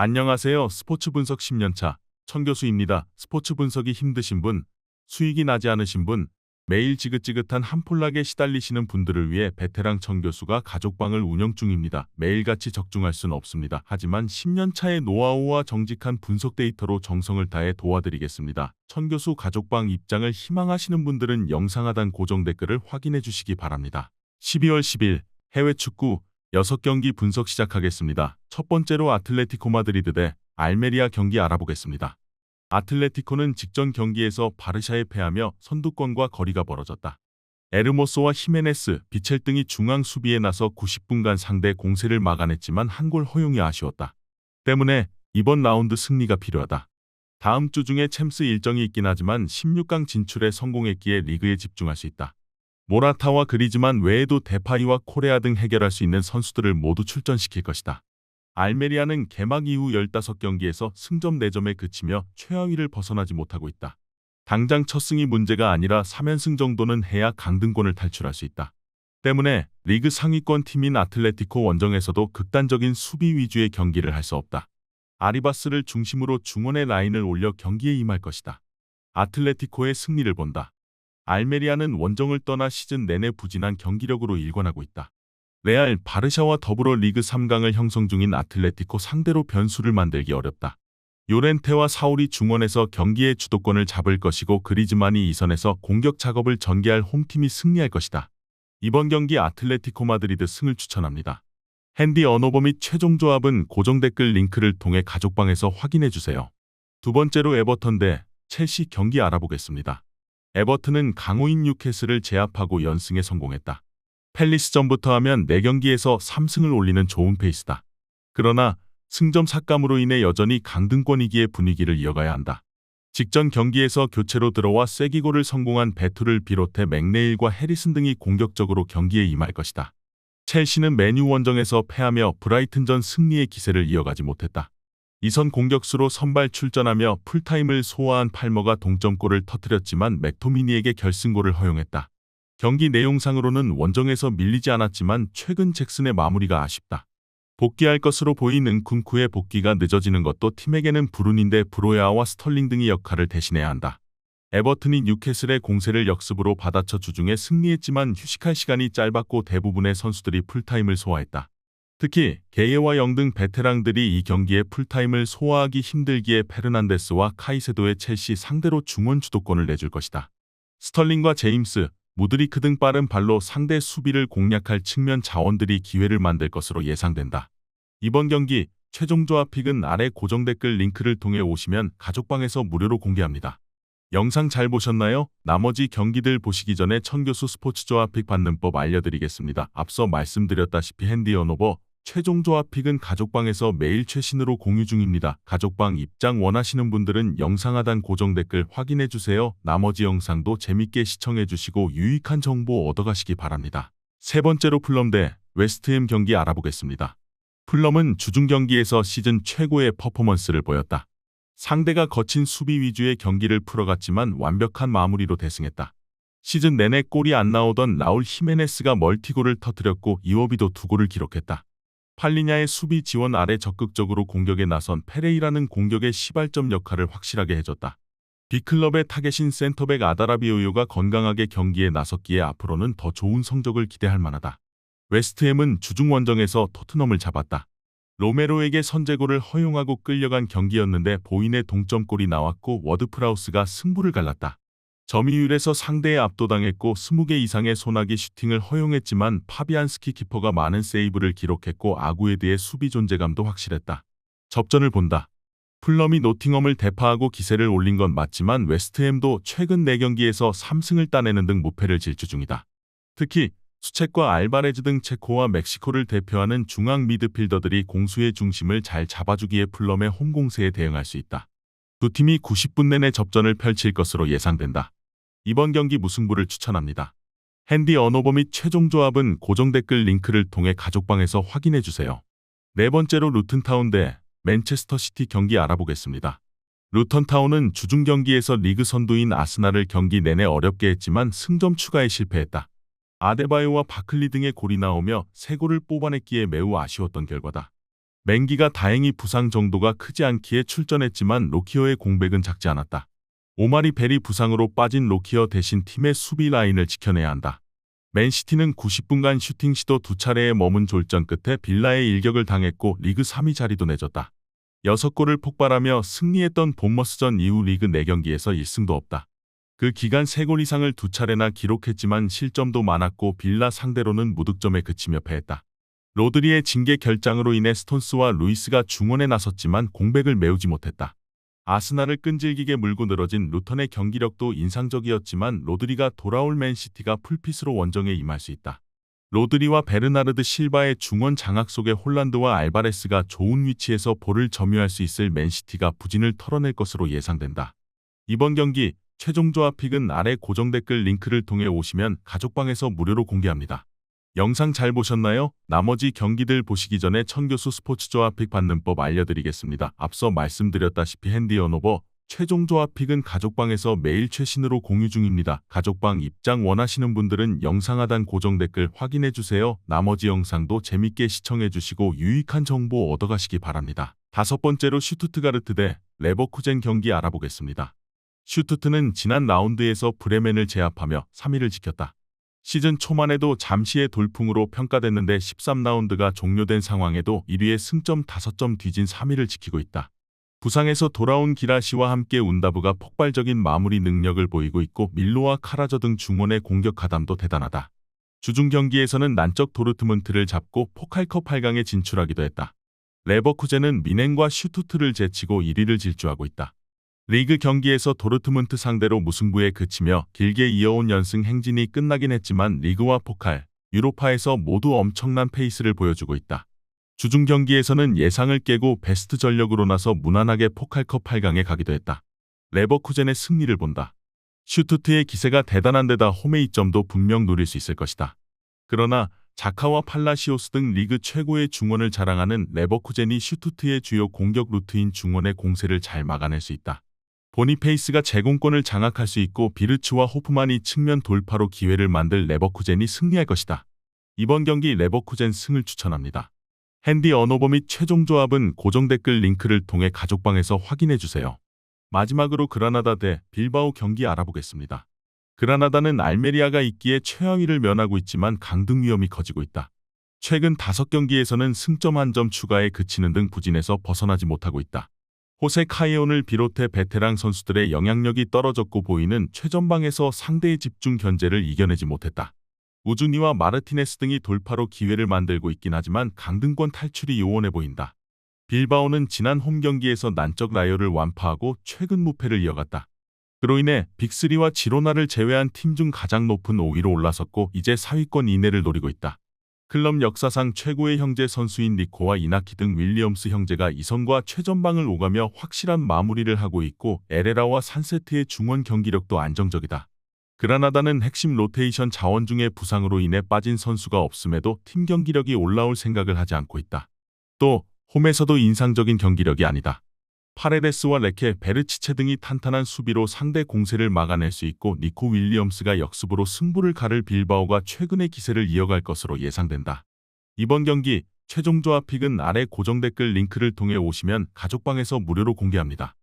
안녕하세요. 스포츠 분석 10년차 천교수입니다. 스포츠 분석이 힘드신 분, 수익이 나지 않으신 분, 매일 지긋지긋한 한폴락에 시달리시는 분들을 위해 베테랑 천교수가 가족방을 운영 중입니다. 매일같이 적중할 수는 없습니다. 하지만 10년차의 노하우와 정직한 분석 데이터로 정성을 다해 도와드리겠습니다. 천교수 가족방 입장을 희망하시는 분들은 영상 하단 고정 댓글을 확인해 주시기 바랍니다. 12월 10일 해외 축구 6경기 분석 시작하겠습니다. 첫 번째로 아틀레티코 마드리드 대 알메리아 경기 알아보겠습니다. 아틀레티코는 직전 경기에서 바르샤에 패하며 선두권과 거리가 벌어졌다. 에르모소와 히메네스, 비첼 등이 중앙 수비에 나서 90분간 상대 공세를 막아냈지만 한 골 허용이 아쉬웠다. 때문에 이번 라운드 승리가 필요하다. 다음 주 중에 챔스 일정이 있긴 하지만 16강 진출에 성공했기에 리그에 집중할 수 있다. 모라타와 그리즈만 외에도 데파이와 코레아 등 해결할 수 있는 선수들을 모두 출전시킬 것이다. 알메리아는 개막 이후 15경기에서 승점 4점에 그치며 최하위를 벗어나지 못하고 있다. 당장 첫 승이 문제가 아니라 3연승 정도는 해야 강등권을 탈출할 수 있다. 때문에 리그 상위권 팀인 아틀레티코 원정에서도 극단적인 수비 위주의 경기를 할 수 없다. 아리바스를 중심으로 중원의 라인을 올려 경기에 임할 것이다. 아틀레티코의 승리를 본다. 알메리아는 원정을 떠나 시즌 내내 부진한 경기력으로 일관하고 있다. 레알, 바르샤와 더불어 리그 3강을 형성 중인 아틀레티코 상대로 변수를 만들기 어렵다. 요렌테와 사울이 중원에서 경기의 주도권을 잡을 것이고 그리즈만이 이선에서 공격 작업을 전개할 홈팀이 승리할 것이다. 이번 경기 아틀레티코 마드리드 승을 추천합니다. 핸디 언어버 및 최종 조합은 고정 댓글 링크를 통해 가족방에서 확인해주세요. 두 번째로 에버턴 대 첼시 경기 알아보겠습니다. 에버튼은 강호인 뉴캐슬을 제압하고 연승에 성공했다. 팰리스전부터 하면 4경기에서 3승을 올리는 좋은 페이스다. 그러나 승점 삭감으로 인해 여전히 강등권이기에 분위기를 이어가야 한다. 직전 경기에서 교체로 들어와 쐐기골을 성공한 베투를 비롯해 맥네일과 해리슨 등이 공격적으로 경기에 임할 것이다. 첼시는 메뉴 원정에서 패하며 브라이튼전 승리의 기세를 이어가지 못했다. 이선 공격수로 선발 출전하며 풀타임을 소화한 팔머가 동점골을 터뜨렸지만 맥토미니에게 결승골을 허용했다. 경기 내용상으로는 원정에서 밀리지 않았지만 최근 잭슨의 마무리가 아쉽다. 복귀할 것으로 보인 은쿤쿠의 복귀가 늦어지는 것도 팀에게는 불운인데 브로야와 스털링 등이 역할을 대신해야 한다. 에버튼이 뉴캐슬의 공세를 역습으로 받아쳐 주중에 승리했지만 휴식할 시간이 짧았고 대부분의 선수들이 풀타임을 소화했다. 특히 게예와 영 등 베테랑들이 이 경기에 풀타임을 소화하기 힘들기에 페르난데스와 카이세도의 첼시 상대로 중원 주도권을 내줄 것이다. 스털링과 제임스, 무드리크 등 빠른 발로 상대 수비를 공략할 측면 자원들이 기회를 만들 것으로 예상된다. 이번 경기 최종 조합 픽은 아래 고정 댓글 링크를 통해 오시면 가족방에서 무료로 공개합니다. 영상 잘 보셨나요? 나머지 경기들 보시기 전에 천교수 스포츠 조합 픽 받는 법 알려드리겠습니다. 앞서 말씀드렸다시피 핸디 언어버 최종 조합 픽은 가족방에서 매일 최신으로 공유 중입니다. 가족방 입장 원하시는 분들은 영상 하단 고정 댓글 확인해주세요. 나머지 영상도 재밌게 시청해주시고 유익한 정보 얻어가시기 바랍니다. 세 번째로 풀럼 대 웨스트햄 경기 알아보겠습니다. 풀럼은 주중 경기에서 시즌 최고의 퍼포먼스를 보였다. 상대가 거친 수비 위주의 경기를 풀어갔지만 완벽한 마무리로 대승했다. 시즌 내내 골이 안 나오던 라울 히메네스가 멀티골을 터뜨렸고 이워비도 2골을 기록했다. 팔리냐의 수비 지원 아래 적극적으로 공격에 나선 페레이라는 공격의 시발점 역할을 확실하게 해줬다. B클럽의 타겟인 센터백 아다라비오요가 건강하게 경기에 나섰기에 앞으로는 더 좋은 성적을 기대할 만하다. 웨스트햄은 주중 원정에서 토트넘을 잡았다. 로메로에게 선제골을 허용하고 끌려간 경기였는데 보인의 동점골이 나왔고 워드프라우스가 승부를 갈랐다. 점유율에서 상대에 압도당했고 20개 이상의 소나기 슈팅을 허용했지만 파비안스키 키퍼가 많은 세이브를 기록했고 아구에드의 수비 존재감도 확실했다. 접전을 본다. 풀럼이 노팅엄을 대파하고 기세를 올린 건 맞지만 웨스트햄도 최근 4경기에서 3승을 따내는 등 무패를 질주 중이다. 특히 수체과 알바레즈 등 체코와 멕시코를 대표하는 중앙 미드필더들이 공수의 중심을 잘 잡아주기에 풀럼의 홈공세에 대응할 수 있다. 두 팀이 90분 내내 접전을 펼칠 것으로 예상된다. 이번 경기 무승부를 추천합니다. 핸디 언어버 및 최종 조합은 고정 댓글 링크를 통해 가족방에서 확인해주세요. 네 번째로 루튼타운 대 맨체스터 시티 경기 알아보겠습니다. 루턴타운은 주중 경기에서 리그 선두인 아스날을 경기 내내 어렵게 했지만 승점 추가에 실패했다. 아데바요와 바클리 등의 골이 나오며 3골을 뽑아냈기에 매우 아쉬웠던 결과다. 맹기가 다행히 부상 정도가 크지 않기에 출전했지만 로키어의 공백은 작지 않았다. 오마리 벨이 부상으로 빠진 로키어 대신 팀의 수비 라인을 지켜내야 한다. 맨시티는 90분간 슈팅 시도 2차례에 머문 졸전 끝에 빌라의 일격을 당했고 리그 3위 자리도 내줬다. 6골을 폭발하며 승리했던 본머스전 이후 리그 4경기에서 1승도 없다. 그 기간 3골 이상을 2차례나 기록했지만 실점도 많았고 빌라 상대로는 무득점에 그치며 패했다. 로드리의 징계 결장으로 인해 스톤스와 루이스가 중원에 나섰지만 공백을 메우지 못했다. 아스날을 끈질기게 물고 늘어진 루턴의 경기력도 인상적이었지만 로드리가 돌아올 맨시티가 풀핏으로 원정에 임할 수 있다. 로드리와 베르나르드 실바의 중원 장악 속에 홀란드와 알바레스가 좋은 위치에서 볼을 점유할 수 있을 맨시티가 부진을 털어낼 것으로 예상된다. 이번 경기 최종 조합 픽은 아래 고정 댓글 링크를 통해 오시면 가족방에서 무료로 공개합니다. 영상 잘 보셨나요? 나머지 경기들 보시기 전에 천교수 스포츠 조합 픽 받는 법 알려드리겠습니다. 앞서 말씀드렸다시피 핸디 언오버 최종 조합 픽은 가족방에서 매일 최신으로 공유 중입니다. 가족방 입장 원하시는 분들은 영상 하단 고정 댓글 확인해주세요. 나머지 영상도 재밌게 시청해주시고 유익한 정보 얻어가시기 바랍니다. 5번째로 슈투트가르트 대 레버쿠젠 경기 알아보겠습니다. 슈투트는 지난 라운드에서 브레멘을 제압하며 3위를 지켰다. 시즌 초반에도 잠시의 돌풍으로 평가됐는데 13라운드가 종료된 상황에도 1위에 승점 5점 뒤진 3위를 지키고 있다. 부상에서 돌아온 기라시와 함께 운다브가 폭발적인 마무리 능력을 보이고 있고 밀로와 카라저 등 중원의 공격 가담도 대단하다. 주중 경기에서는 난적 도르트문트를 잡고 포칼컵 8강에 진출하기도 했다. 레버쿠젠은 미넨과 슈투트를 제치고 1위를 질주하고 있다. 리그 경기에서 도르트문트 상대로 무승부에 그치며 길게 이어온 연승 행진이 끝나긴 했지만 리그와 포칼, 유로파에서 모두 엄청난 페이스를 보여주고 있다. 주중 경기에서는 예상을 깨고 베스트 전력으로 나서 무난하게 포칼컵 8강에 가기도 했다. 레버쿠젠의 승리를 본다. 슈투트의 기세가 대단한 데다 홈의 이점도 분명 노릴 수 있을 것이다. 그러나 자카와 팔라시오스 등 리그 최고의 중원을 자랑하는 레버쿠젠이 슈투트의 주요 공격 루트인 중원의 공세를 잘 막아낼 수 있다. 보니페이스가 제공권을 장악할 수 있고 비르츠와 호프만이 측면 돌파로 기회를 만들 레버쿠젠이 승리할 것이다. 이번 경기 레버쿠젠 승을 추천합니다. 핸디 언오버 및 최종 조합은 고정 댓글 링크를 통해 가족방에서 확인해주세요. 마지막으로 그라나다 대 빌바오 경기 알아보겠습니다. 그라나다는 알메리아가 있기에 최하위를 면하고 있지만 강등 위험이 커지고 있다. 최근 5경기에서는 승점 1점 추가에 그치는 등 부진에서 벗어나지 못하고 있다. 호세 카이온을 비롯해 베테랑 선수들의 영향력이 떨어졌고 보이는 최전방에서 상대의 집중 견제를 이겨내지 못했다. 우주니와 마르티네스 등이 돌파로 기회를 만들고 있긴 하지만 강등권 탈출이 요원해 보인다. 빌바오는 지난 홈 경기에서 난적 라이어를 완파하고 최근 무패를 이어갔다. 그로 인해 빅3와 지로나를 제외한 팀 중 가장 높은 5위로 올라섰고 이제 4위권 이내를 노리고 있다. 클럽 역사상 최고의 형제 선수인 니코와 이나키 등 윌리엄스 형제가 이선과 최전방을 오가며 확실한 마무리를 하고 있고 에레라와 산세트의 중원 경기력도 안정적이다. 그라나다는 핵심 로테이션 자원 중에 부상으로 인해 빠진 선수가 없음에도 팀 경기력이 올라올 생각을 하지 않고 있다. 또 홈에서도 인상적인 경기력이 아니다. 파레데스와 레케, 베르치체 등이 탄탄한 수비로 상대 공세를 막아낼 수 있고 니코 윌리엄스가 역습으로 승부를 가를 빌바오가 최근의 기세를 이어갈 것으로 예상된다. 이번 경기 최종 조합 픽은 아래 고정 댓글 링크를 통해 오시면 가족방에서 무료로 공개합니다.